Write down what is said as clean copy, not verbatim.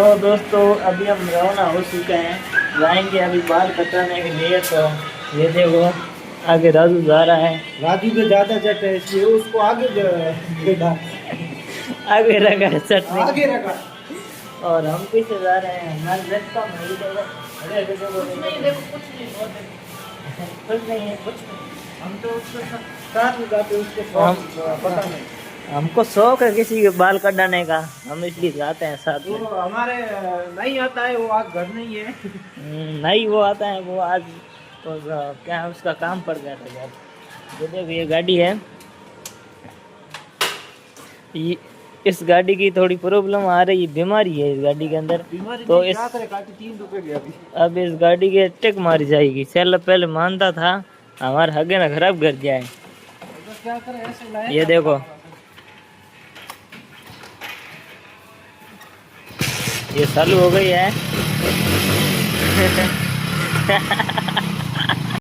तो दोस्तों अभी हम रवाना हो चुके हैं, जाएंगे अभी बाल कटाने के लिए। तो ये देखो आगे राजू जा रहा है। राजू पे ज्यादा चट है इसलिए उसको आगे बैठा, आगे रखा है चटनी आगे रखा। और हम पीछे जा रहे हैं। हमारे रथ का नहीं देखो, अरे देखो देखो कुछ नहीं कुछ नहीं है कुछ नहीं। हम तो उसके साथ में जाते उसको पता नहीं। हमको शौक है किसी के बाल कटाने का, हम इसलिए जाते हैं साथ वो में। हमारे नहीं आता है, वो आज घर नहीं है। नहीं वो आता है, वो आज तो क्या है उसका काम पड़ गया था यार। ये देखो ये गाड़ी है, ये इस गाड़ी की थोड़ी प्रॉब्लम आ रही है, बीमारी है इस गाड़ी के अंदर। बीमारी तो नहीं, इस क्या करे, काटी 3 रुपए की अभी। अब इस गाड़ी के टेक मारी जाएगी। चल पहले मानता था, हमारे हगे ना खराब कर दिया है। तो क्या करे, ऐसे लाए ये देखो ये चालू हो गई है।